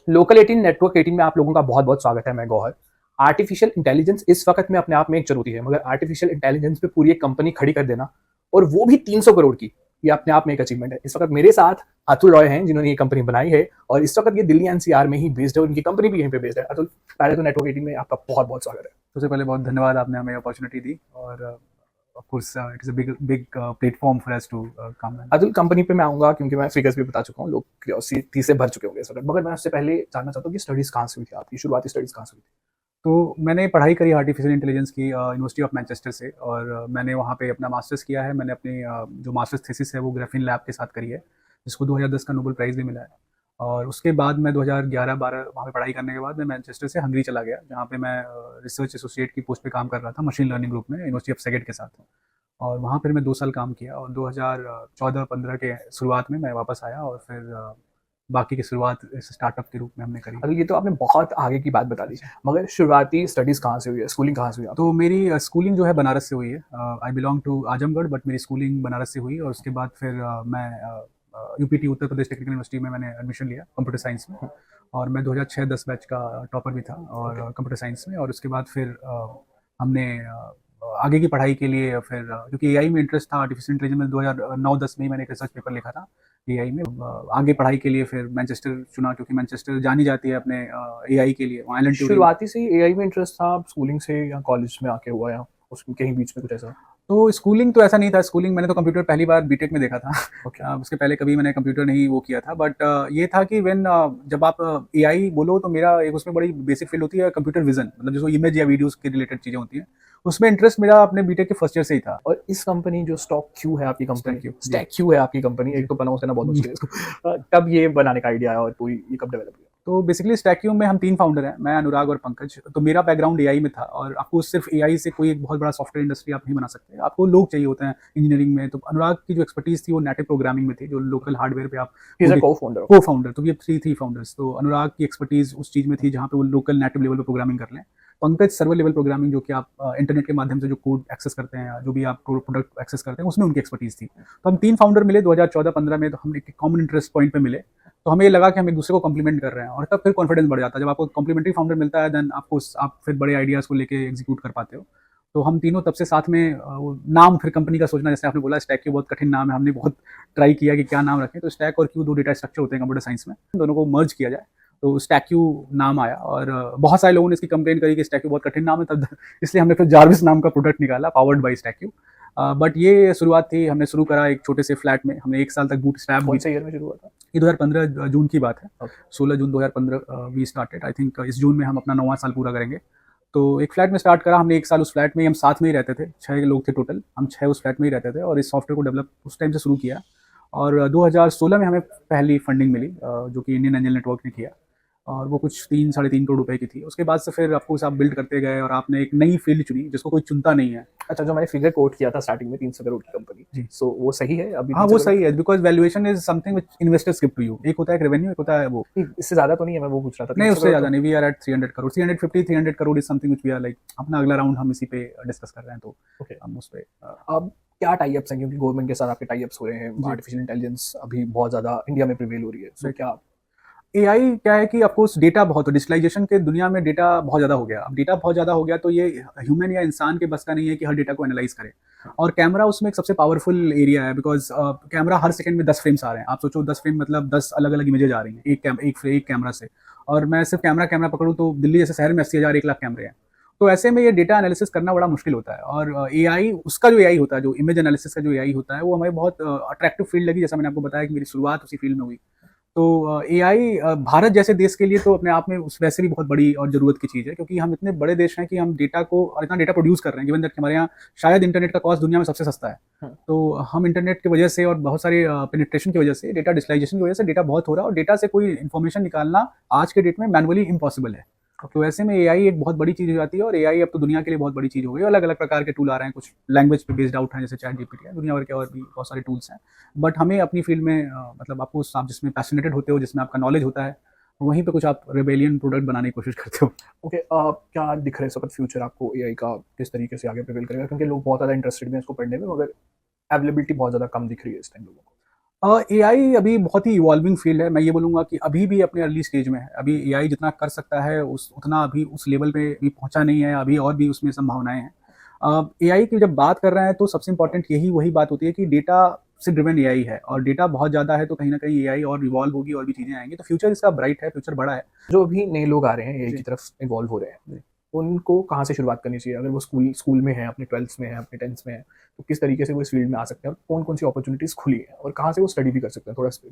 Local 18 network 18 में आप लोगों का बहुत बहुत स्वागत है। मैं गौहर। आर्टिफिशियल इंटेलिजेंस इस वक्त में अपने आप में एक चुनौती है, मगर आर्टिफिशियल इंटेलिजेंस पे पूरी एक कंपनी खड़ी कर देना, और वो भी 300 करोड़ की, ये अपने आप में एक अचीवमेंट है। इस वक्त मेरे साथ अतुल रॉय हैं, जिन्होंने ये कंपनी बनाई है, और इस वक्त ये दिल्ली एनसीआर में ही बेस्ड है, उनकी कंपनी भी यहीं पे बेस्ड है। अतुल, पहले तो नेटवर्क 18 में आपका बहुत बहुत स्वागत है। सबसे पहले बहुत धन्यवाद, आपने हमें अपॉर्चुनिटी दी और of course it is a big big platform for us to come and. Atul, company पे मैं आऊंगा क्योंकि मैं फिगर्स भी बता चुका हूँ, लोग क्यूरियोसिटी से भर चुके होंगे इस वक्त, मगर मैं उससे पहले जानना चाहता हूँ कि स्टडीज कहाँ से हुई थी, आपकी शुरुआती स्टडीज कहाँ से हुई थी? तो मैंने पढ़ाई करी आर्टिफिशियल इंटेलिजेंस की यूनिवर्सिटी ऑफ मैनचेस्टर से, और मैंने वहाँ पे अपना मास्टर्स किया है। मैंने अपनी जो मास्टर्स थीसिस है वो ग्राफीन लैब के साथ करी है, जिसको 2010 का नोबेल प्राइज़ भी मिला है। और उसके बाद मैं 2011-12 वहाँ पे पढ़ाई करने के बाद मैं मैनचेस्टर से हंगरी चला गया, जहाँ पे मैं रिसर्च एसोसिएट की पोस्ट पे काम कर रहा था मशीन लर्निंग ग्रुप में यूनिवर्सिटी ऑफ सेगेट के साथ। और वहाँ फिर मैं 2 साल काम किया, और 2014-15 के शुरुआत में मैं वापस आया, और फिर बाकी की शुरुआत इस स्टार्टअप के रूप में हमने करी। अतुल, ये तो आपने बहुत आगे की बात बता दी, मगर शुरुआती स्टडीज कहाँ से हुई है, स्कूलिंग कहाँ से हुई तो आपकी? मेरी स्कूलिंग जो है बनारस से हुई है। I belong to Azamgarh, but मेरी स्कूलिंग बनारस से हुई, और उसके बाद फिर मैं UPT Uttar Pradesh technical university में मैंने एडमिशन लिया कंप्यूटर साइंस में। और मैं 2006-10 बैच का टॉपर भी था और ओके। कंप्यूटर साइंस में। और उसके बाद फिर हमने आगे की पढ़ाई के लिए फिर क्योंकि एआई में इंटरेस्ट था, आर्टिफिशियल इंटेलिजेंस में 2009-10 में ही मैंने एक रिसर्च पेपर लिखा था एआई में। आगे पढ़ाई के लिए फिर मैनचेस्टर चुना, क्योंकि मैनचेस्टर जानी जाती है अपने एआई के लिए। वहाँ एलन ट्यूरिंग। शुरुआती से ही एआई में इंटरेस्ट था, स्कूलिंग से या कॉलेज में आके हुआ, या उसमें कहीं बीच में कुछ ऐसा? तो स्कूलिंग तो ऐसा नहीं था। स्कूलिंग मैंने तो कंप्यूटर पहली बार बीटेक में देखा था। ओके। उसके पहले कभी मैंने कंप्यूटर नहीं वो किया था, बट ये था कि जब आप एआई बोलो तो मेरा एक उसमें बड़ी बेसिक फील्ड होती है कंप्यूटर विजन, मतलब जो इमेज या वीडियोस के रिलेटेड चीज़ें होती हैं, उसमें इंटरेस्ट मेरा अपने बीटेक के फर्स्ट ईयर से ही था। और इस कंपनी जो स्टॉक क्यू है आपकी company, thank you ji. Stack Q है आपकी कंपनी, जी एक तो प्रोनाउंस करना बहुत जी। मुश्किल है इसको, कब ये बनाने का आइडिया आया और पूरी ये कब डेवलप हुआ? तो बेसिकली स्टैक्यूम में हम 3 फाउंडर हैं, मैं, अनुराग और पंकज। तो मेरा बैकग्राउंड एआई में था, और आपको सिर्फ एआई से कोई एक बहुत बड़ा सॉफ्टवेयर इंडस्ट्री आप नहीं बना सकते, आपको लोग चाहिए होते हैं इंजीनियरिंग में। तो अनुराग की जो एक्सपर्टीज़ थी वो नेटिव प्रोग्रामिंग में थी, जो लोकल हार्डवेयर पे आप ही is a coding. Co-founder. Co-founder, तो ये थ्री फाउंडर्स। तो अनुराग की एक्सपर्टीज़ उस चीज़ में थी जहाँ पे वो लोकल नेटिव लेवल पे प्रोग्रामिंग कर लें। पंकज सर्वर लेवल प्रोग्रामिंग, जो कि आप इंटरनेट के माध्यम से जो कोड एक्सेस करते हैं, या जो भी आप प्रोडक्ट एक्सेस करते हैं, उसमें उनकी एक्सपर्टीज़ थी। तो हम 3 फाउंडर मिले 2014-15 में, तो हम एक कॉमन इंटरेस्ट पॉइंट पे मिले। तो हमें ये लगा कि हम एक दूसरे को कॉम्प्लीमेंट कर रहे हैं, और तब फिर कॉन्फिडेंस बढ़ जाता है। जब आपको कॉम्प्लीमेंट्री फाउंडर मिलता है, देन आपको आप फिर बड़े आइडियाज़ को लेके एग्जीक्यूट कर पाते हो। तो हम तीनों तब से साथ में वो नाम फिर कंपनी का सोचना, जैसे आपने बोला स्टैक क्यू बहुत कठिन नाम है, हमने बहुत ट्राई किया कि क्या नाम रखें। तो स्टैक और क्यू 2 डेटा स्ट्रक्चर होते हैं कंप्यूटर साइंस में, दोनों को मर्ज किया जाए तो स्टैक क्यू नाम आया। और बहुत सारे लोगों ने इसकी कंप्लेन करी कि स्टैक क्यू बहुत कठिन नाम है, तब इसलिए हमने फिर जार्विस नाम का प्रोडक्ट निकाला, powered by stack queue. But ये शुरुआत थी, हमने शुरू करा एक छोटे से फ्लैट में, हमने 1 साल तक बूट स्ट्रैप कौन भी। से ईयर में शुरू हुआ था? ये 2015 जून की बात है। Okay. 16 June 2015 we started. I think इस जून में हम अपना 9वां साल पूरा करेंगे। तो एक फ्लैट में स्टार्ट करा हमने, 1 साल उस फ्लैट में ही हम साथ में ही रहते थे, 6 लोग थे टोटल, हम 6 उस फ्लैट में ही रहते थे, और इस सॉफ्टवेयर को डेवलप उस टाइम से शुरू किया। और 2016 में हमें पहली फंडिंग मिली, जो कि इंडियन एंजल नेटवर्क ने किया, और वो कुछ 3 साढ़े 3 करोड़ रुपए की थी। उसके बाद से फिर आपको आप बिल्ड करते गए, और आपने एक नई फील्ड चुनी जिसको कोई चुनता नहीं है। अच्छा, जो मैंने फिगर कोट किया था स्टार्टिंग में 300 करोड़ की कंपनी, जी। सो वो सही है अभी हाँ, 300 वो करोड़? सही है, because valuation is something which investors give to you. एक होता है एक रेवेन्यू, एक होता है वो। नहीं, इससे ज्यादा तो नहीं है, मैं वो पूछ रहा था, नहीं, 300 उससे करोड़ ज़्यादा तो। नहीं। We are at 300 crore, 350, 300 crore is something which we are like, अपना अगला राउंड हम इसी पे डिस्कस कर रहे हैं, तो ओके। हम उस पे अब क्या टाई अप्स हैं, क्योंकि गवर्नमेंट के साथ आपके टाई अप्स हो रहे हैं, जी, आर्टिफिशियल इंटेलिजेंस अभी बहुत ज्यादा इंडिया में प्रिवेल हो रही है, सो राइट। क्या? एआई क्या है कि ऑफ डेटा बहुत हो, डिजिटलाइजेशन के दुनिया में डेटा बहुत ज़्यादा हो गया। अब डेटा बहुत ज़्यादा हो गया, तो ये ह्यूमन या इंसान के बस का नहीं है कि हर डेटा को एनालाइज करे। और कैमरा उसमें एक सबसे पावरफुल एरिया है, बिकॉज कैमरा हर सेकंड में 10 फ्रेम्स आ रहे हैं। आप सोचो 10 फ्रेम मतलब 10 अलग अलग इमेजेज आ रही हैं एक कैमरा से। और मैं सिर्फ कैमरा कैमरा पकड़ूँ तो दिल्ली जैसे शहर में 80,000 1 लाख कैमरे हैं। तो ऐसे में ये डेटा एनालिसिस करना बड़ा मुश्किल होता है। और एआई, उसका जो एआई होता है, जो इमेज एनालिसिस का जो एआई होता है, वो हमें बहुत अट्रैक्टिव फील्ड लगी। जैसा मैंने आपको बताया कि मेरी शुरुआत उसी फील्ड में हुई। तो एआई भारत जैसे देश के लिए तो अपने आप में उस वैसे भी बहुत बड़ी और ज़रूरत की चीज़ है, क्योंकि हम इतने बड़े देश हैं कि हम डेटा को, और इतना डेटा प्रोड्यूस कर रहे हैं, गिवन दैट हमारे यहाँ शायद इंटरनेट का कॉस्ट दुनिया में सबसे सस्ता है। हम्म। तो हम इंटरनेट की वजह से और बहुत सारे पेनिट्रेशन की वजह से, डेटा डिजिटलाइजेशन की वजह से डेटा बहुत हो रहा है, और डेटा से कोई इन्फॉर्मेशन निकालना आज के डेट में मैनुअली इम्पॉसिबल है। तो ऐसे में एआई एक बहुत बड़ी चीज़ हो जाती है, और एआई अब तो दुनिया के लिए बहुत बड़ी चीज़ हो गई है। अलग अलग प्रकार के टूल आ रहे हैं, कुछ लैंग्वेज पे बेस्ड आउट हैं, जैसे चैट जीपीटी है, दुनिया भर के और भी बहुत सारे टूल्स हैं। बट हमें अपनी फील्ड में मतलब आपको, आप जिसमें पैशनेटेड होते हो, जिसमें आपका नॉलेज होता है, वहीं पे कुछ आप रेबेलियन प्रोडक्ट बनाने की कोशिश करते हो। ओके। क्या दिख रहा है इस वक्त फ्यूचर आपको एआई का, किस तरीके से आगे प्रिवेल करेगा, क्योंकि लोग बहुत ज़्यादा इंटरेस्टेड भी हैं इसको पढ़ने में, मगर अवेलेबिलिटी बहुत ज़्यादा कम दिख रही है इस टाइम लोगों को? एआई अभी बहुत ही इवॉल्विंग फील्ड है। मैं ये बोलूँगा कि अभी भी अपने अर्ली स्टेज में है। अभी एआई जितना कर सकता है उस उतना अभी उस लेवल पे भी पहुँचा नहीं है, अभी और भी उसमें संभावनाएँ हैं। एआई की जब बात कर रहे हैं तो सबसे इम्पोर्टेंट यही वही बात होती है कि डेटा से ड्रिवन एआई है, और डेटा बहुत ज़्यादा है तो कहीं न कहीं एआई और इवॉल्व होगी और भी चीज़ें आएँगी। तो फ्यूचर इसका ब्राइट है, फ्यूचर बड़ा है। जो अभी नए लोग आ रहे हैं एआई जी। की तरफ इन्वॉल्व हो रहे हैं, जी। उनको कहाँ से शुरुआत करनी चाहिए? अगर वो स्कूल स्कूल में है, अपने 12th में है, अपने 10th में है, तो किस तरीके से वो इस फील्ड में आ सकते हैं और कौन-कौन सी अपॉर्च्युनिटीज़ खुली हैं और कहाँ से वो स्टडी भी कर सकते हैं? थोड़ा इस पे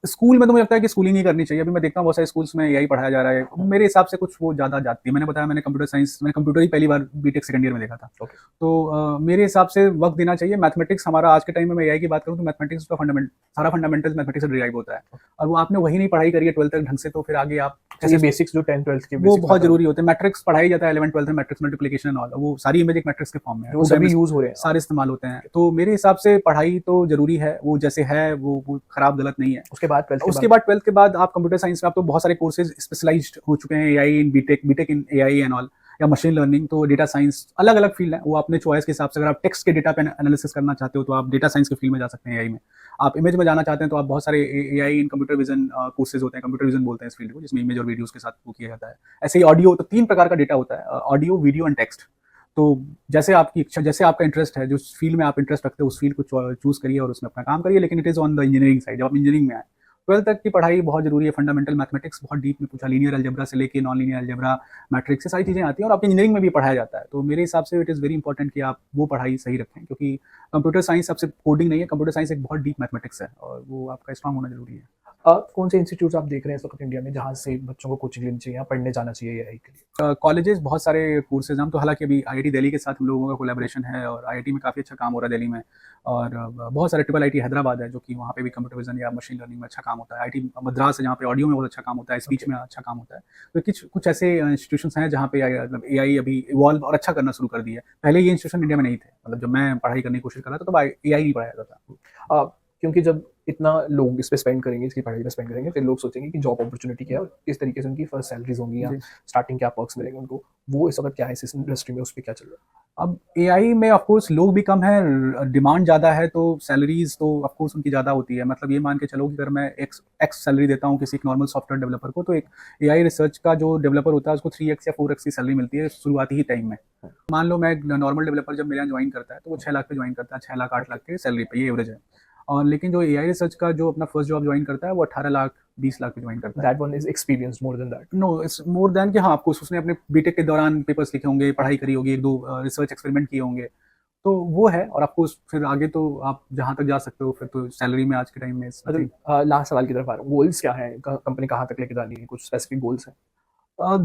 स्कूल में तो मुझे लगता है कि स्कूलिंग ही करनी चाहिए। अभी मैं देखता हूँ बहुत सारे स्कूल्स में एआई पढ़ाया जा रहा है। मेरे हिसाब से कुछ वो ज़्यादा जाती है। मैंने बताया मैंने कंप्यूटर साइंस मैंने कंप्यूटर ही पहली बार बीटेक सेकंड ईयर में देखा था। ओके। तो मेरे हिसाब से वक़्त देना चाहिए। मैथमेटिक्स हमारा आज के टाइम में मैं एआई की बात करूँ तो मैथमेटिक्स का सारा फंडामेंटल्स मैथमेटिक्स से डिराइव होता है। और वो आपने वही नहीं पढ़ाई करी है 12th तक ढंग से, तो फिर आगे आप जैसे बेसिक्स जो 10th-12th के वो बेसिक्स बहुत आता है, ज़रूरी होते हैं। मैट्रिक्स पढ़ाया जाता है 11th-12th में, मैट्रिक्स मल्टीप्लिकेशन एंड ऑल। वो सारी इमेज एक मैट्रिक्स के फॉर्म में है। वो 2 सभी डायमेंशन यूज़ हो रहे हैं। सारे इस्तेमाल होते हैं। तो मेरे हिसाब से पढ़ाई तो ज़रूरी है। वो जैसे है वो खराब गलत नहीं है। उसके बाद 12th उसके बाद 12th के बाद आप कंप्यूटर साइंस में आप तो बहुत सारे कोर्सेज स्पेशलाइज्ड हो चुके हैं, AI in BTech in AI and all, या मशीन लर्निंग, तो डेटा साइंस अलग अलग फील्ड है। वो अपने चॉइस के हिसाब से, अगर आप टेक्स्ट के डेटा पे एनालिसिस करना चाहते हो तो आप डेटा साइंस के फील्ड में जा सकते हैं एआई में। आप इमेज में जाना चाहते हैं तो आप बहुत सारे एआई इन कंप्यूटर विजन कोर्सेज होते हैं। कंप्यूटर विजन बोलते हैं इस फील्ड को, जिसमें इमेज और वीडियोज के साथ वो किया जाता है। ऐसे ही ऑडियो, तो 3 प्रकार का डेटा होता है, ऑडियो, वीडियो एंड टेक्स्ट। तो जैसे आपकी इच्छा, जैसे आपका इंटरेस्ट है, जो फील्ड में आप इंटरेस्ट रखते हो उस फील्ड को चूज करिए और उसमें अपना काम करिए। लेकिन it is on the engineering side. जब आप इंजीनियरिंग में आए, 12th तक की पढ़ाई बहुत ज़रूरी है। फंडामेंटल मैथमेटिक्स बहुत डीप में पूछा, लीनियर अलजेब्रा से लेके नॉन लीनियर अलजेब्रा, मैट्रिक्स, ये सारी चीज़ें आती हैं और आपके इंजीनियरिंग में भी पढ़ाया जाता है। तो मेरे हिसाब से इट इज़ वेरी इंपॉर्टेंट कि आप वो पढ़ाई सही रखें, क्योंकि कंप्यूटर साइंस सबसे कोडिंग नहीं है, कंप्यूटर साइंस एक बहुत डीप मैथमेटिक्स है और वो आपका स्ट्रांग होना ज़रूरी है। कौन से इंस्टीट्यूट्स आप देख रहे हैं इस वक़्त इंडिया में जहाँ से बच्चों को कोचिंग लेनी चाहिए या पढ़ने जाना चाहिए एआई के लिए? कॉलेजेस बहुत सारे कोर्सेज हम तो, हालांकि अभी आईआईटी दिल्ली के साथ हम लोगों का कोलैबोरेशन है और आईआईटी में काफ़ी अच्छा काम हो रहा है दिल्ली में। और बहुत सारे ट्रिपल आईटी हैदराबाद है जो कि वहाँ पे भी कंप्यूटर विजन या मशीन लर्निंग में अच्छा काम होता है। आईटी मद्रास है जहाँ पे ऑडियो में बहुत अच्छा काम होता है, स्पीच में अच्छा काम होता है। तो कुछ ऐसे इंस्टीट्यूशंस हैं जहाँ पे मतलब एआई अभी इवॉल्व और अच्छा करना शुरू कर दिया है। पहले ये इंस्टीट्यूशन इंडिया में नहीं थे। मतलब जब मैं पढ़ाई करने की कोशिश कर रहा था तो एआई नहीं पढ़ाया जाता था। क्योंकि जब इतना लोग इस पे स्पेंड करेंगे, इसकी पढ़ाई पे स्पेंड करेंगे, फिर लोग सोचेंगे कि जॉब अपॉर्चुनिटी क्या है और किस तरीके से उनकी फर्स्ट सैलरीज होंगी या जी। स्टार्टिंग क्या पर्क्स मिलेंगे उनको। वो इस वक़्त क्या है इस इंडस्ट्री में, उस पे क्या चल रहा है? अब एआई में ऑफ कोर्स लोग भी कम हैं, डिमांड ज़्यादा है, तो सैलरीज़ तो ऑफ कोर्स उनकी ज़्यादा होती है। मतलब ये मान के चलो कि अगर मैं एक्स सैलरी देता हूँ किसी एक नॉर्मल सॉफ्टवेयर डेवलपर को, तो एक एआई रिसर्च का जो डेवलपर होता है उसको 3x या 4x की सैलरी मिलती है शुरुआती ही टाइम में। मान लो मैं नॉर्मल डेवलपर जब मेरे यहाँ ज्वाइन करता है तो वो 6 लाख पे ज्वाइन करता है, 6 लाख 8 लाख के सैलरी पे, ये एवरेज है। और लेकिन जो एआई रिसर्च का जो अपना फर्स्ट जॉब ज्वाइन करता है वो 18 लाख 20 लाख पे ज्वाइन करता है। That one is experienced more than that. No, it's more than कि हाँ, आपको उसने अपने बीटेक के दौरान पेपर्स लिखे होंगे, पढ़ाई करी होगी, 1-2 रिसर्च एक्सपेरिमेंट किए होंगे। तो वो है, और आपको फिर आगे तो आप जहाँ तक जा सकते हो फिर तो सैलरी में आज के टाइम में लास्ट सवाल की तरफ आ रहा हूँ। गोल्स क्या हैं? कंपनी कहाँ तक लेके जानी है? कुछ स्पेसिफिक गोल्स हैं?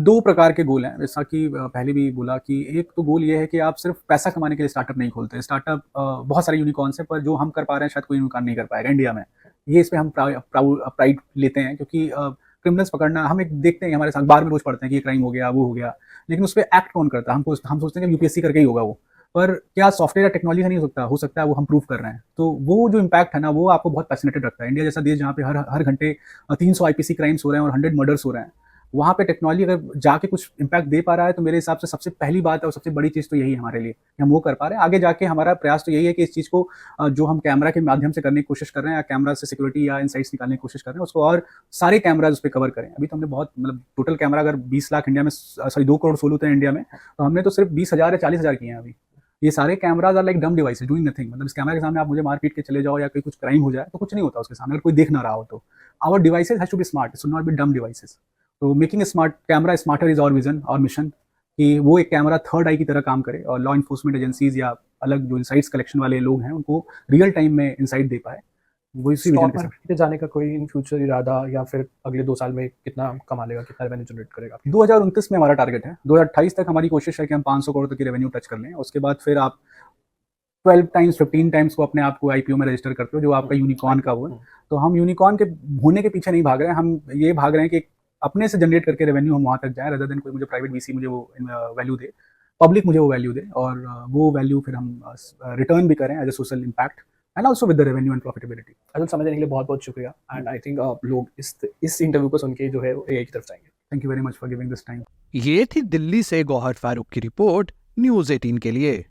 2 प्रकार के गोल हैं, जैसा कि पहले भी बोला कि एक तो गोल ये है कि आप सिर्फ पैसा कमाने के लिए स्टार्टअप नहीं खोलते। स्टार्टअप बहुत सारे यूनिकॉर्न्स हैं, पर जो हम कर पा रहे हैं शायद कोई यूनिकॉर्न नहीं कर पाएगा इंडिया में। ये इस पे हम प्राइड लेते हैं, क्योंकि क्रिमिनल्स पकड़ना, हम एक देखते हैं हमारे साथ अखबार में रोज पढ़ते हैं कि ये क्राइम हो गया, वो हो गया, लेकिन उस पे एक्ट कौन करता है? हम सोचते हैं कि यूपीएससी करके ही होगा वो। पर क्या सॉफ्टवेयर या टेक्नोलॉजी से नहीं हो सकता है, वो हम प्रूव कर रहे हैं। तो वो जो इम्पैक्ट है ना, वो आपको बहुत पैसिनेटेड रखता है। इंडिया जैसा देश जहाँ पे हर घंटे 300 आईपीसी क्राइम्स हो रहे हैं और 100 मर्डर्स हो रहे हैं, वहाँ पे टेक्नोलॉजी अगर जाके कुछ इम्पैक्ट दे पा रहा है तो मेरे हिसाब से सबसे पहली बात है और सबसे बड़ी चीज़ तो यही है हमारे लिए कि हम वो कर पा रहे हैं। आगे जाके हमारा प्रयास तो यही है कि इस चीज़ को जो हम कैमरा के माध्यम से करने की कोशिश कर रहे हैं, या कैमरा से सिक्योरिटी या इनसाइट्स निकालने की कोशिश कर रहे हैं, उसको और सारे कैमराज उस पर कवर करें। अभी तो हमने बहुत, मतलब टोटल कैमरा अगर 20 लाख इंडिया में, सॉरी 2 करोड़ सोल होते हैं इंडिया में, तो हमने तो सिर्फ 20,000 या 40,000 किए हैं अभी। ये सारे cameras are like dumb devices doing nothing. मतलब इस कैमरा के सामने आप मुझे मार पीट के चले जाओ या कोई कुछ क्राइम हो जाए तो कुछ नहीं होता उसके सामने, अगर कोई देख ना रहा हो तो। Our devices has to be smart, it should not be dumb devices. तो making a smart camera smarter is our vision और मिशन, कि वो एक कैमरा थर्ड आई की तरह काम करे और लॉ इन्फोर्समेंट एजेंसीज या अलग जो इनसाइट्स कलेक्शन वाले लोग हैं उनको रियल टाइम में इनसाइट दे पाए। वो इसी विजन स्टॉक के साथ। मार्केट पे जाने का कोई इन फ्यूचर इरादा, या फिर अगले 2 साल में कितना कमा लेगा, कितना रेवेन्यू जनरेट करेगा? 2029 में हमारा टारगेट है। 2028 तक हमारी कोशिश है कि हम 500 करोड़ तक की रेवेन्यू टच कर लें। उसके बाद फिर आप 12 टाइम्स 15 टाइम्स को अपने आप को आईपीओ में रजिस्टर करते हो, जो आपका यूनिकॉर्न का वो है। तो हम यूनिकॉर्न के होने के पीछे नहीं भाग रहे हैं, हम ये भाग रहे हैं कि अपने से जनरेट करके रेवेन्यू हम वहाँ तक जाएं, रेदर देन कोई मुझे प्राइवेट वीसी मुझे वो वैल्यू दे, पब्लिक मुझे वो वैल्यू दे, और वो वैल्यू फिर हम रिटर्न भी करें as a social impact and also with the revenue and profitability. असल समझने के लिए बहुत बहुत शुक्रिया, एंड आई थिंक लोग इस इंटरव्यू को सुन के जो है एआई की तरफ जाएंगे। Thank you very much for giving this time. ये थी दिल्ली से गौहर फारूक की रिपोर्ट न्यूज़ 18 के लिए।